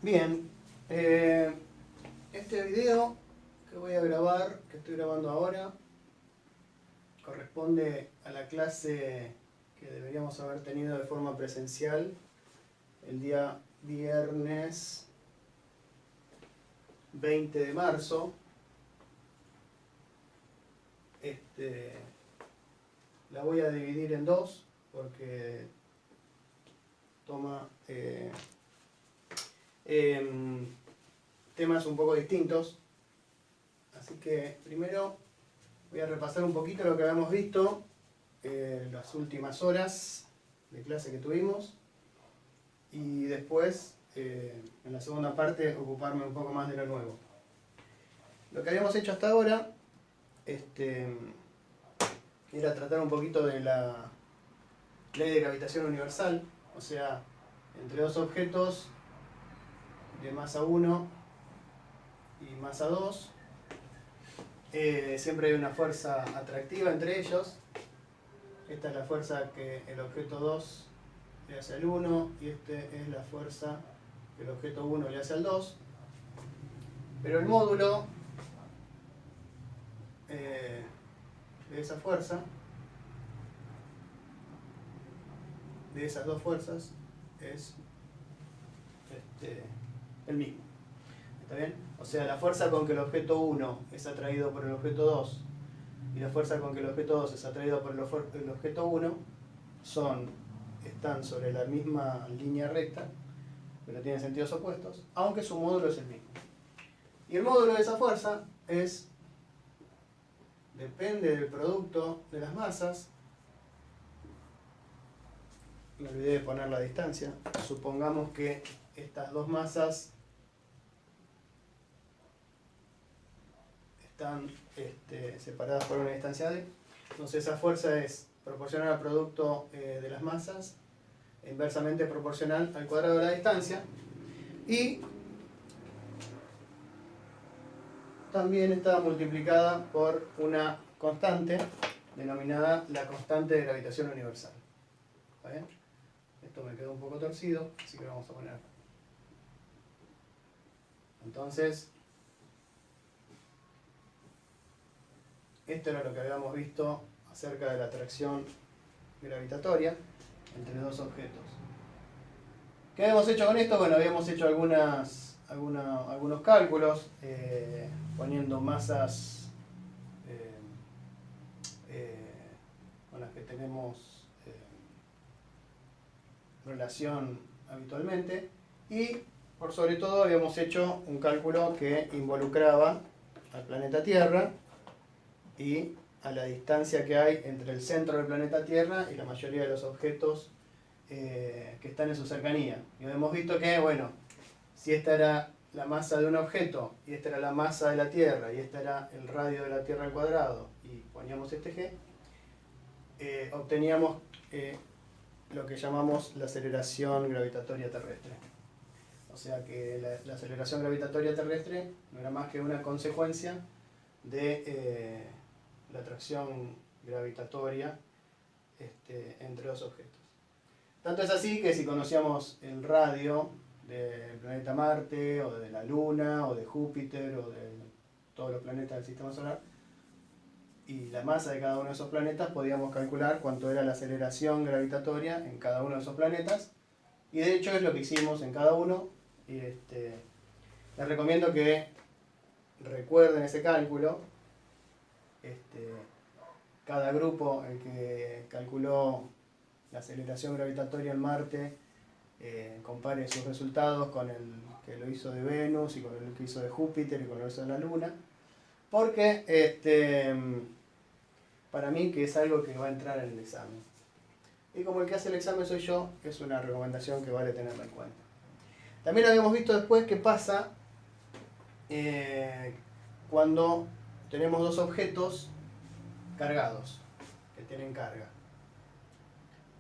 Bien, este video que voy a grabar, que estoy grabando ahora, corresponde a la clase que deberíamos haber tenido de forma presencial el día viernes 20 de marzo. La voy a dividir en dos porque toma temas un poco distintos. Así que primero voy a repasar un poquito lo que habíamos visto las últimas horas de clase que tuvimos y después en la segunda parte ocuparme un poco más de lo nuevo. Lo que habíamos hecho hasta ahora era tratar un poquito de la ley de gravitación universal, o sea, entre dos objetos de masa 1 y masa 2, siempre hay una fuerza atractiva entre ellos. Esta es la fuerza que el objeto 2 le hace al 1 y esta es la fuerza que el objeto 1 le hace al 2. Pero el módulo de esa fuerza, de esas dos fuerzas, es el mismo. ¿Está bien? O sea, la fuerza con que el objeto 1 es atraído por el objeto 2 y la fuerza con que el objeto 2 es atraído por el objeto 1 están sobre la misma línea recta, pero tienen sentidos opuestos, aunque su módulo es el mismo. Y el módulo de esa fuerza depende del producto de las masas. Me olvidé de poner la distancia. Supongamos que estas dos masas están separadas por una distancia d. Entonces esa fuerza es proporcional al producto de las masas, inversamente proporcional al cuadrado de la distancia, y también está multiplicada por una constante denominada la constante de gravitación universal. ¿Está bien? Esto me quedó un poco torcido, así que lo vamos a poner. Entonces, esto era lo que habíamos visto acerca de la atracción gravitatoria entre dos objetos. ¿Qué habíamos hecho con esto? Bueno, habíamos hecho algunos cálculos poniendo masas con las que tenemos relación habitualmente, y por sobre todo habíamos hecho un cálculo que involucraba al planeta Tierra y a la distancia que hay entre el centro del planeta Tierra y la mayoría de los objetos que están en su cercanía. Y hemos visto que, bueno, si esta era la masa de un objeto y esta era la masa de la Tierra y este era el radio de la Tierra al cuadrado y poníamos este g, obteníamos lo que llamamos la aceleración gravitatoria terrestre. O sea que la aceleración gravitatoria terrestre no era más que una consecuencia de la atracción gravitatoria entre dos objetos. Tanto es así que si conocíamos el radio del planeta Marte, o de la Luna, o de Júpiter, o de todos los planetas del Sistema Solar, y la masa de cada uno de esos planetas, podíamos calcular cuánto era la aceleración gravitatoria en cada uno de esos planetas, y de hecho es lo que hicimos en cada uno. Y les recomiendo que recuerden ese cálculo. Cada grupo, el que calculó la aceleración gravitatoria en Marte, compare sus resultados con el que lo hizo de Venus y con el que hizo de Júpiter y con el que hizo de la Luna, porque para mí que es algo que va a entrar en el examen. Y como el que hace el examen soy yo, es una recomendación que vale tenerla en cuenta. También habíamos visto después qué pasa cuando tenemos dos objetos cargados, que tienen carga.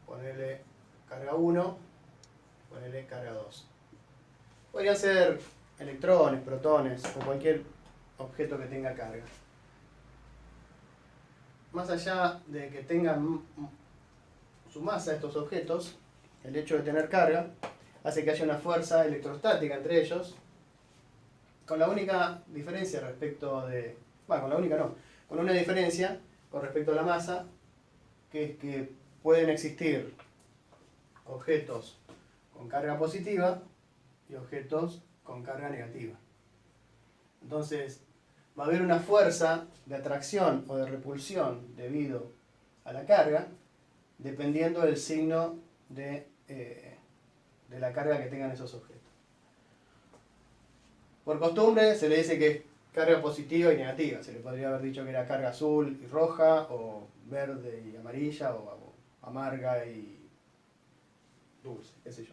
Ponerle carga 1, ponerle carga 2. Podrían ser electrones, protones o cualquier objeto que tenga carga. Más allá de que tengan su masa estos objetos, el hecho de tener carga hace que haya una fuerza electrostática entre ellos, con la única diferencia respecto de... Bueno, con la única no, con una diferencia con respecto a la masa, que es que pueden existir objetos con carga positiva y objetos con carga negativa. Entonces, va a haber una fuerza de atracción o de repulsión debido a la carga, dependiendo del signo de la carga que tengan esos objetos. Por costumbre se le dice que es carga positiva y negativa. Se le podría haber dicho que era carga azul y roja, o verde y amarilla, o amarga y dulce, qué sé yo.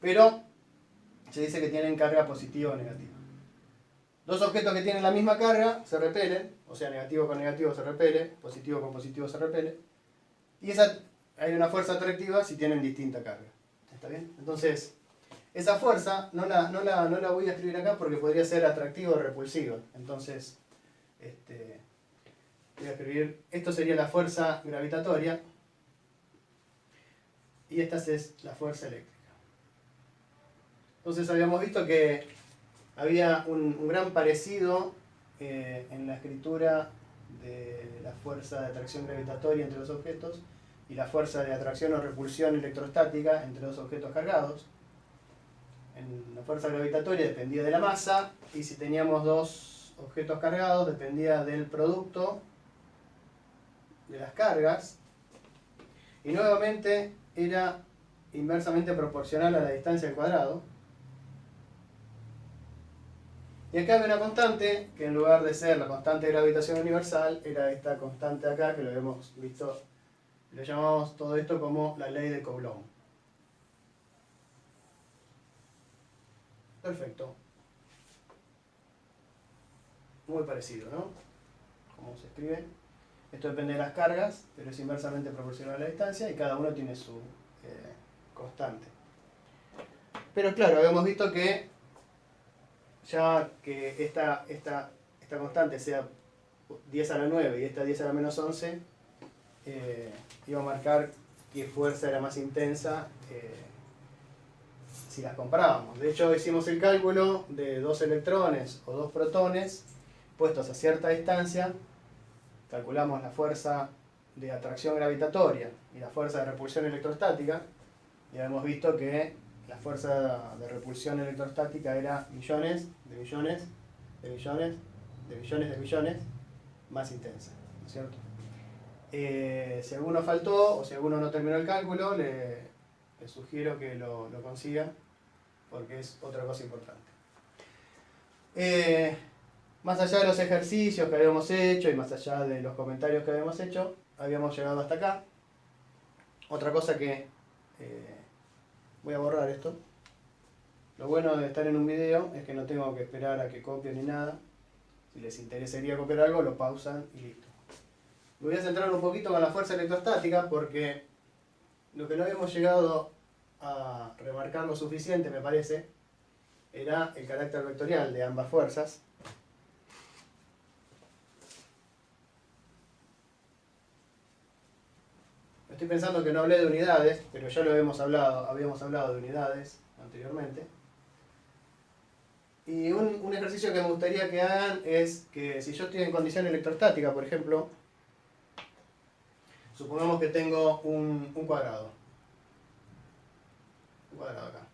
Pero se dice que tienen carga positiva o negativa. Dos objetos que tienen la misma carga se repelen, o sea, negativo con negativo se repele, positivo con positivo se repele, y hay una fuerza atractiva si tienen distinta carga. ¿Está bien? Entonces, esa fuerza no la voy a escribir acá porque podría ser atractiva o repulsiva. Entonces, voy a escribir, esto sería la fuerza gravitatoria y esta es la fuerza eléctrica. Entonces habíamos visto que había un gran parecido en la escritura de la fuerza de atracción gravitatoria entre los objetos y la fuerza de atracción o repulsión electrostática entre dos objetos cargados. En la fuerza gravitatoria dependía de la masa, y si teníamos dos objetos cargados dependía del producto de las cargas, y nuevamente era inversamente proporcional a la distancia al cuadrado. Y acá hay una constante que, en lugar de ser la constante de gravitación universal, era esta constante acá, que lo hemos visto, lo llamamos todo esto como la ley de Coulomb. Perfecto. Muy parecido, ¿no? ¿Cómo se escribe? Esto depende de las cargas, pero es inversamente proporcional a la distancia, y cada uno tiene su constante. Pero claro, habíamos visto que ya que esta constante sea 10 a la 9 y esta 10 a la menos 11, iba a marcar qué fuerza era más intensa si las comparábamos. De hecho, hicimos el cálculo de dos electrones o dos protones puestos a cierta distancia. Calculamos la fuerza de atracción gravitatoria y la fuerza de repulsión electrostática, y hemos visto que la fuerza de repulsión electrostática era millones de millones de millones de millones de millones más intensa, ¿no es cierto? Si alguno faltó o si alguno no terminó el cálculo, le sugiero que lo consiga, porque es otra cosa importante. Más allá de los ejercicios que habíamos hecho y más allá de los comentarios que habíamos hecho, habíamos llegado hasta acá. Otra cosa que voy a borrar esto. Lo bueno de estar en un video es que no tengo que esperar a que copien ni nada. Si les interesaría copiar algo, lo pausan y listo. Me voy a centrar un poquito con la fuerza electrostática, porque lo que no habíamos llegado a remarcar lo suficiente, me parece, era el carácter vectorial de ambas fuerzas. Estoy pensando que no hablé de unidades, pero ya lo habíamos hablado de unidades anteriormente. Y un ejercicio que me gustaría que hagan es que, si yo estoy en condición electrostática, por ejemplo, supongamos que tengo un cuadrado. Un cuadrado acá.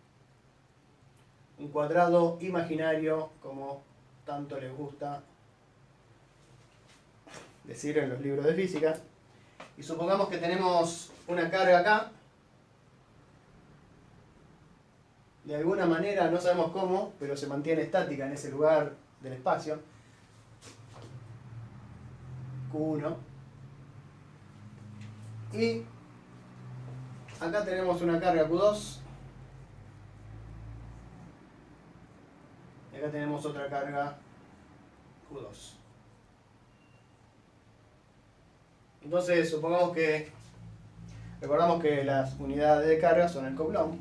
Un cuadrado imaginario, como tanto les gusta decir en los libros de física. Y supongamos que tenemos una carga acá. De alguna manera, no sabemos cómo, pero se mantiene estática en ese lugar del espacio. Q1. Y acá tenemos una carga Q2. Y acá tenemos otra carga Q2. Entonces, supongamos que, recordamos que las unidades de carga son el Coulomb.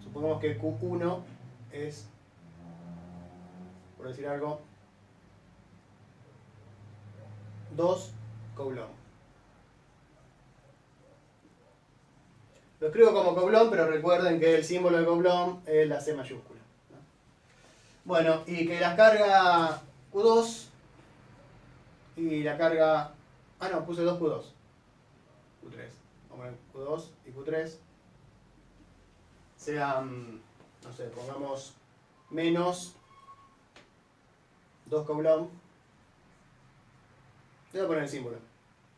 Supongamos que Q1 es, por decir algo, 2 Coulomb. Lo escribo como Coulomb, pero recuerden que el símbolo de Coulomb es la C mayúscula, ¿no? Bueno, y que la carga Q2 y la carga... Ah, no, puse 2 Q2. Q3. Vamos a poner Q2 y Q3 sean, no sé, pongamos menos 2 Coulomb. Voy a poner el símbolo.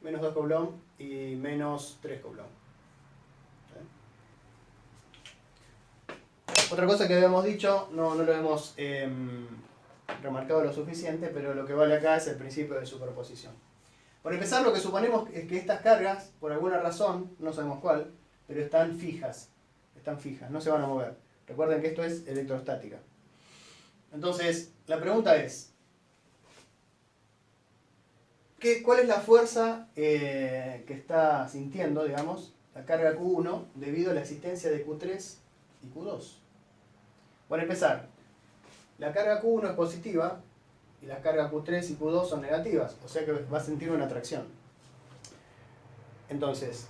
Menos 2 Coulomb y menos 3 Coulomb. Otra cosa que habíamos dicho, no lo hemos remarcado lo suficiente, pero lo que vale acá es el principio de superposición. Por empezar, lo que suponemos es que estas cargas, por alguna razón, no sabemos cuál, pero están fijas, no se van a mover. Recuerden que esto es electrostática. Entonces, la pregunta es, ¿cuál es la fuerza que está sintiendo, digamos, la carga Q1 debido a la existencia de Q3 y Q2? Por empezar, la carga Q1 es positiva y las cargas Q3 y Q2 son negativas, o sea que va a sentir una atracción. Entonces,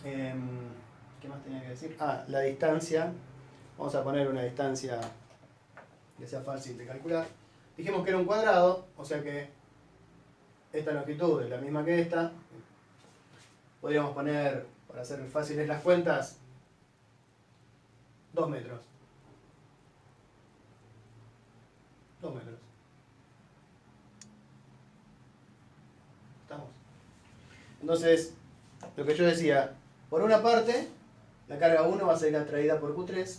¿qué más tenía que decir? Ah, la distancia. Vamos a poner una distancia que sea fácil de calcular. Dijimos que era un cuadrado, o sea que esta longitud es la misma que esta. Podríamos poner, para hacer fáciles las cuentas, 2 metros. 2 metros. ¿Estamos? Entonces, lo que yo decía, por una parte, la carga 1 va a ser atraída por Q3.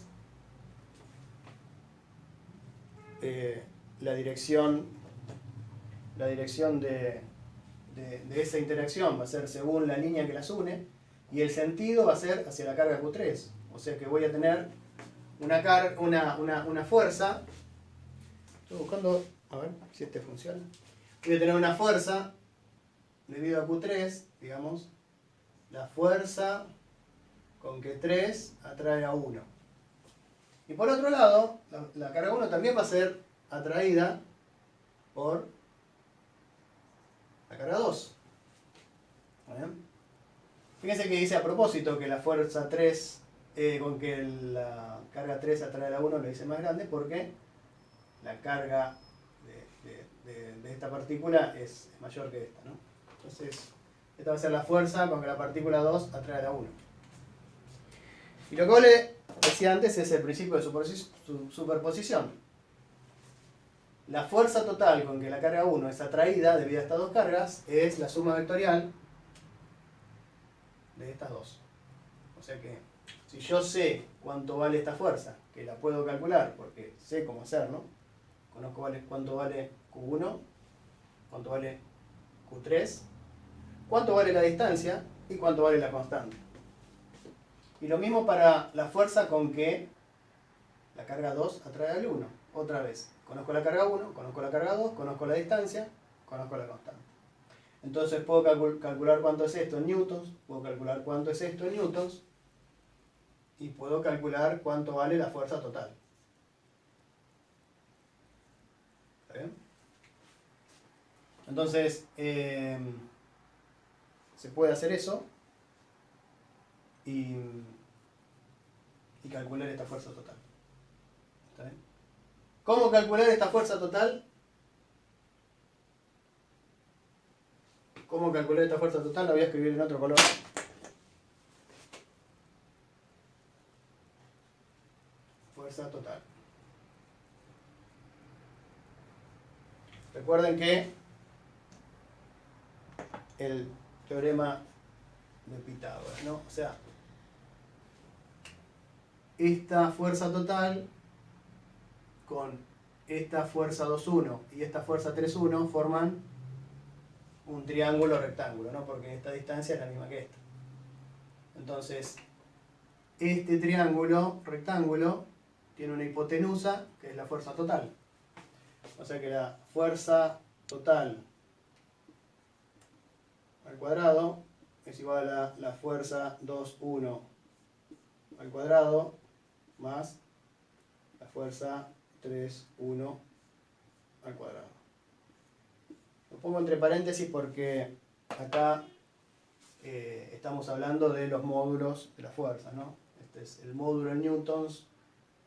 La dirección de esa interacción va a ser según la línea que las une, y el sentido va a ser hacia la carga Q3. O sea que voy a tener una fuerza. Estoy buscando, a ver si este funciona. Voy a tener una fuerza debido a Q3, digamos, la fuerza con que 3 atrae a 1. Y por otro lado, la carga 1 también va a ser atraída por la carga 2. ¿Vale? Fíjense que dice a propósito que la fuerza 3, con que la carga 3 atrae a la 1, lo dice más grande porque la carga de esta partícula es mayor que esta, ¿no? Entonces, esta va a ser la fuerza con que la partícula 2 atrae a la 1. Y lo que le decía antes es el principio de superposición. La fuerza total con que la carga 1 es atraída debido a estas dos cargas es la suma vectorial de estas dos. O sea que si yo sé cuánto vale esta fuerza, que la puedo calcular porque sé cómo hacerlo, conozco cuánto vale Q1, cuánto vale Q3, cuánto vale la distancia y cuánto vale la constante. Y lo mismo para la fuerza con que la carga 2 atrae al 1. Otra vez, conozco la carga 1, conozco la carga 2, conozco la distancia, conozco la constante. Entonces puedo calcular cuánto es esto en newtons, puedo calcular cuánto es esto en newtons, y puedo calcular cuánto vale la fuerza total. ¿Está bien? Entonces, se puede hacer eso y calcular esta fuerza total. ¿Está bien? ¿Cómo calcular esta fuerza total? ¿Cómo calcular esta fuerza total? La voy a escribir en otro color. Fuerza total. Recuerden que el teorema de Pitágoras, ¿no? O sea, esta fuerza total con esta fuerza 2,1 y esta fuerza 3,1 forman un triángulo rectángulo, ¿no? Porque esta distancia es la misma que esta. Entonces, este triángulo rectángulo tiene una hipotenusa que es la fuerza total. O sea que la fuerza total al cuadrado es igual a la fuerza 2,1 al cuadrado más la fuerza 3,1 al cuadrado. Lo pongo entre paréntesis porque acá estamos hablando de los módulos de la fuerza, ¿no? Este es el módulo en newtons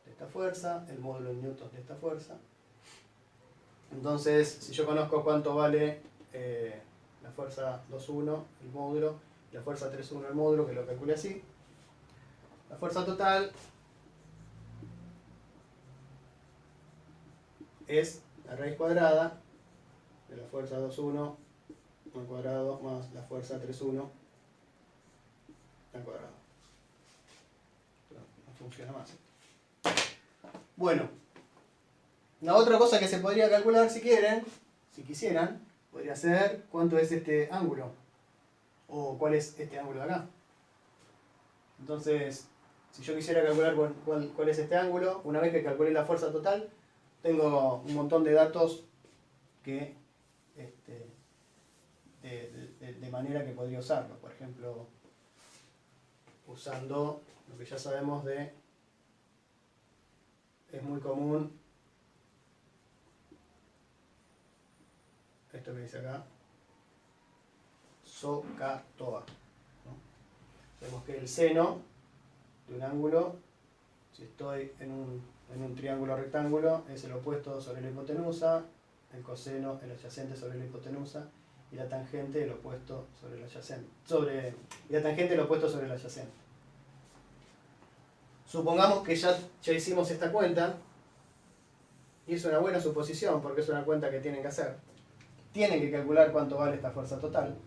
de esta fuerza, el módulo en newtons de esta fuerza. Entonces, si yo conozco cuánto vale la fuerza 2,1, el módulo, y la fuerza 3,1, el módulo, que lo calculé así, la fuerza total es la raíz cuadrada de la fuerza 2,1 al cuadrado más la fuerza 3,1 al cuadrado. Pero no funciona más. Bueno, la otra cosa que se podría calcular si quieren, si quisieran, podría ser cuánto es este ángulo o cuál es este ángulo de acá. Entonces, si yo quisiera calcular cuál es este ángulo, una vez que calculé la fuerza total, tengo un montón de datos que de manera que podría usarlo. Por ejemplo, usando lo que ya sabemos es muy común esto que dice acá, SOHCAHTOA, ¿no? Sabemos que el seno de un ángulo, si estoy en un triángulo rectángulo, es el opuesto sobre la hipotenusa, el coseno el adyacente sobre la hipotenusa, y la tangente el opuesto sobre el adyacente. Y la tangente el opuesto sobre el adyacente. Supongamos que ya hicimos esta cuenta, y es una buena suposición porque es una cuenta que tienen que hacer. Tienen que calcular cuánto vale esta fuerza total.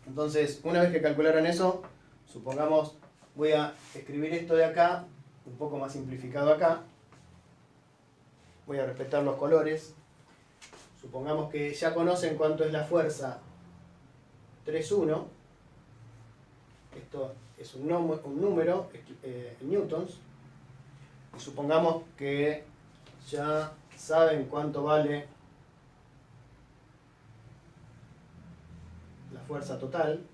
Entonces, una vez que calcularon eso, supongamos, voy a escribir esto de acá, un poco más simplificado acá. Voy a respetar los colores. Supongamos que ya conocen cuánto es la fuerza 3,1. Esto es un número en newtons. Y supongamos que ya saben cuánto vale la fuerza total.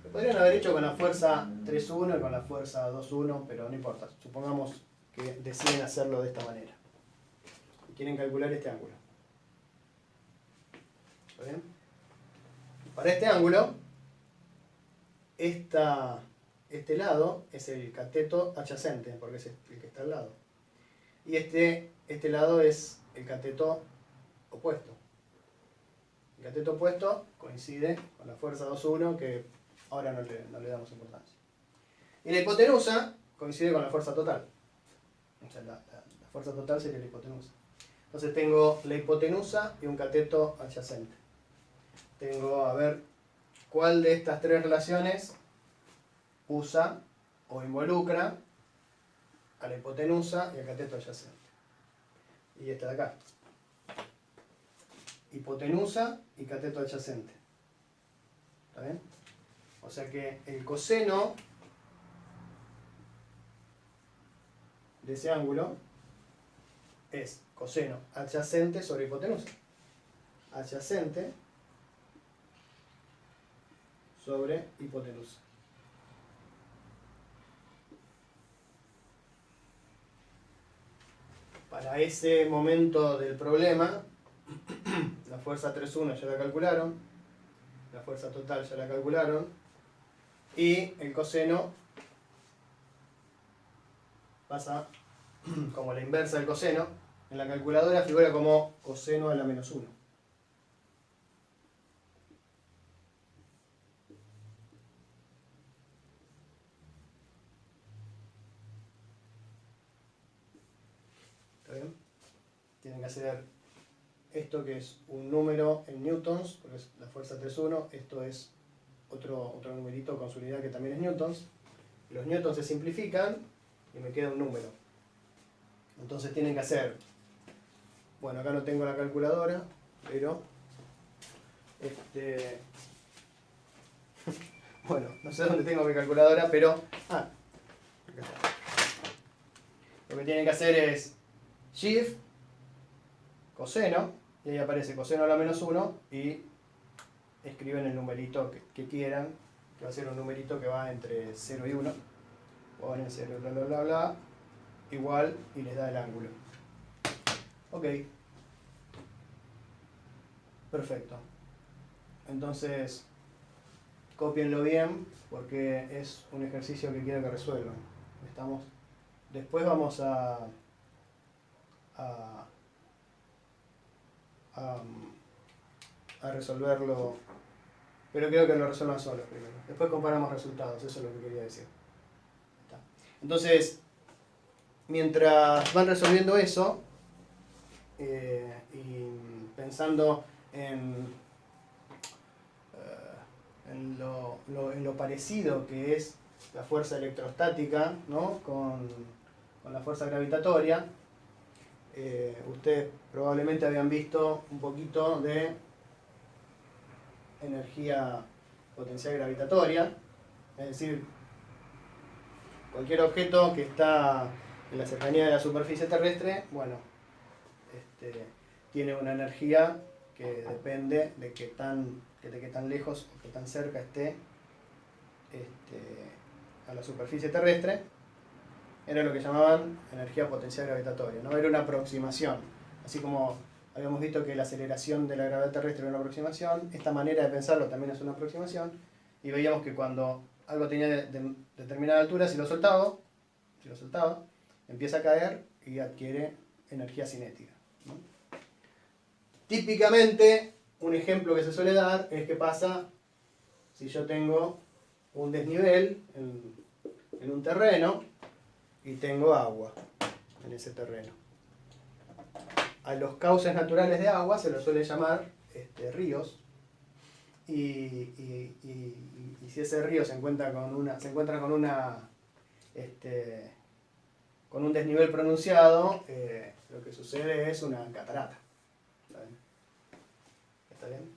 Lo podrían haber hecho con la fuerza 3,1 y con la fuerza 2,1, pero no importa. Supongamos que deciden hacerlo de esta manera. Y quieren calcular este ángulo. ¿Está bien? Para este ángulo, este lado es el cateto adyacente, porque es el que está al lado. Y este lado es el cateto opuesto. El cateto opuesto coincide con la fuerza 2,1, que ahora no le damos importancia. Y la hipotenusa coincide con la fuerza total. O sea, la fuerza total sería la hipotenusa. Entonces tengo la hipotenusa y un cateto adyacente. Tengo, a ver, cuál de estas tres relaciones usa o involucra a la hipotenusa y al cateto adyacente. Y esta de acá. Hipotenusa y cateto adyacente. ¿Está bien? O sea que el coseno de ese ángulo es coseno adyacente sobre hipotenusa. Adyacente sobre hipotenusa. Para ese momento del problema, la fuerza 3,1 ya la calcularon, la fuerza total ya la calcularon, y el coseno pasa como la inversa del coseno. En la calculadora figura como coseno a la menos 1. ¿Está bien? Tienen que hacer esto, que es un número en newtons, porque es la fuerza 3,1. Esto es otro numerito con su unidad que también es newtons. Los newtons se simplifican y me queda un número. Entonces tienen que hacer, bueno, acá no tengo la calculadora, pero bueno, no sé dónde tengo mi calculadora, pero acá está. Lo que tienen que hacer es shift, coseno, y ahí aparece coseno a la menos 1, y escriben el numerito que quieran, que va a ser un numerito que va entre 0 y 1. Ponen 0, bla bla bla bla, igual, y les da el ángulo. Ok. Perfecto. Entonces, cópienlo bien porque es un ejercicio que quiero que resuelvan. Después vamos a, a, a resolverlo, pero creo que lo resuelvan solos primero. Después comparamos resultados, eso es lo que quería decir. Está. Entonces, mientras van resolviendo eso, y pensando en lo parecido que es la fuerza electrostática, ¿no? con la fuerza gravitatoria, ustedes probablemente habían visto un poquito de energía potencial gravitatoria, es decir, cualquier objeto que está en la cercanía de la superficie terrestre, bueno, tiene una energía que depende de qué tan lejos o qué tan cerca esté a la superficie terrestre. Era lo que llamaban energía potencial gravitatoria, ¿no? Era una aproximación. Así como habíamos visto que la aceleración de la gravedad terrestre era una aproximación, esta manera de pensarlo también es una aproximación, y veíamos que cuando algo tenía determinada altura, si lo soltaba, empieza a caer y adquiere energía cinética, ¿no? Típicamente, un ejemplo que se suele dar es qué pasa si yo tengo un desnivel en un terreno y tengo agua en ese terreno. A los cauces naturales de agua se los suele llamar ríos, y si ese río se encuentra con un desnivel pronunciado, lo que sucede es una catarata. ¿Está bien?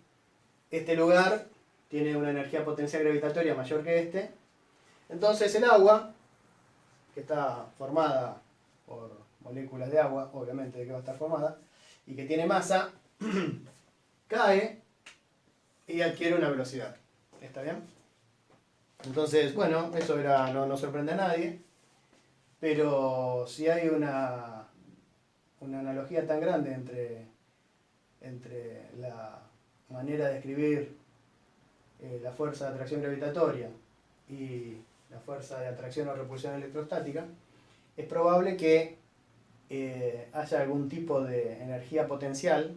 Este lugar tiene una energía potencial gravitatoria mayor que este. Entonces el agua, que está formada por moléculas de agua, obviamente de que va a estar formada, y que tiene masa, cae y adquiere una velocidad. ¿Está bien? Entonces, bueno, eso no sorprende a nadie, pero si hay una analogía tan grande entre la manera de escribir la fuerza de atracción gravitatoria y la fuerza de atracción o repulsión electrostática, es probable que haya algún tipo de energía potencial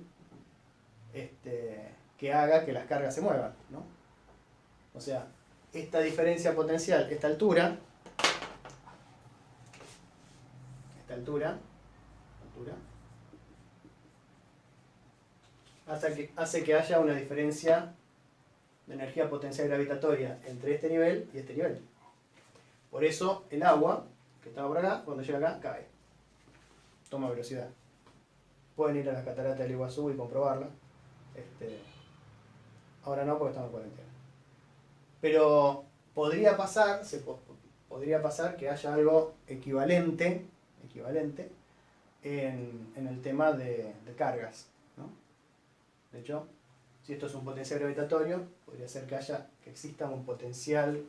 que haga que las cargas se muevan, ¿no? O sea, esta diferencia potencial, esta altura, hace que haya una diferencia de energía potencial gravitatoria entre este nivel y este nivel. Por eso el agua, que estaba por acá, cuando llega acá, cae. Toma velocidad. Pueden ir a las cataratas del Iguazú y comprobarla. Ahora no, porque estamos en cuarentena. Pero podría pasar que haya algo equivalente en el tema de cargas, ¿no? De hecho, si esto es un potencial gravitatorio, podría ser que exista un potencial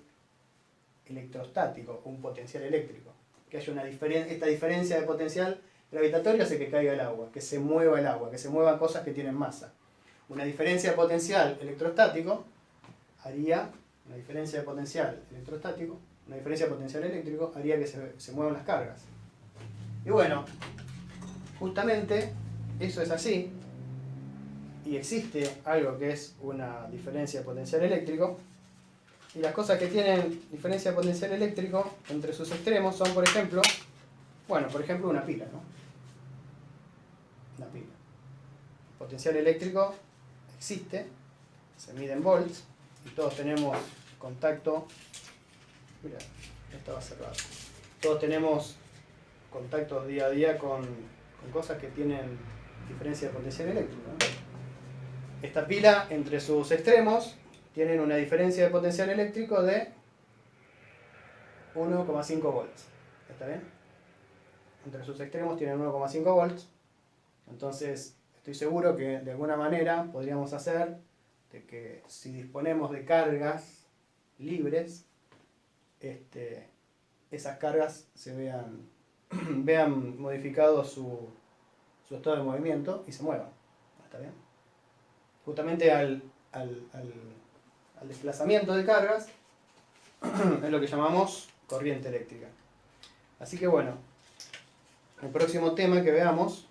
electrostático, un potencial eléctrico. Que haya esta diferencia de potencial gravitatorio hace que caiga el agua, que se mueva el agua, que se muevan cosas que tienen masa. Una diferencia de potencial electrostático haría, una diferencia de potencial eléctrico haría que se muevan las cargas. Y bueno, justamente eso es así, y existe algo que es una diferencia de potencial eléctrico, y las cosas que tienen diferencia de potencial eléctrico entre sus extremos son, por ejemplo, una pila, ¿no? Una pila. El potencial eléctrico existe, se mide en volts, y todos tenemos contacto. Mira, estaba cerrado. Todos tenemos contactos día a día con cosas que tienen diferencia de potencial eléctrico, ¿no? Esta pila, entre sus extremos, tienen una diferencia de potencial eléctrico de 1,5 volts. ¿Está bien? Entre sus extremos tienen 1,5 volts. Entonces, estoy seguro que de alguna manera podríamos hacer de que si disponemos de cargas libres, esas cargas vean modificado su estado de movimiento y se muevan. ¿Está bien? justamente al desplazamiento de cargas, es lo que llamamos corriente eléctrica. Así que bueno, el próximo tema que veamos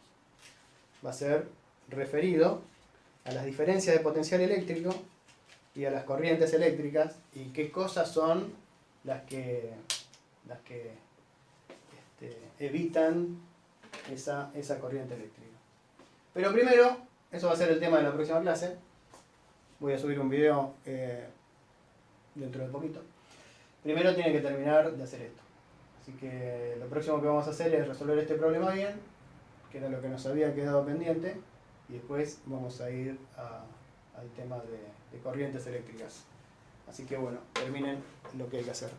va a ser referido a las diferencias de potencial eléctrico y a las corrientes eléctricas y qué cosas son las que evitan esa corriente eléctrica. Pero primero, eso va a ser el tema de la próxima clase. Voy a subir un video dentro de poquito. Primero tiene que terminar de hacer esto. Así que lo próximo que vamos a hacer es resolver este problema bien, que era lo que nos había quedado pendiente, y después vamos a ir al tema de corrientes eléctricas. Así que bueno, terminen lo que hay que hacer.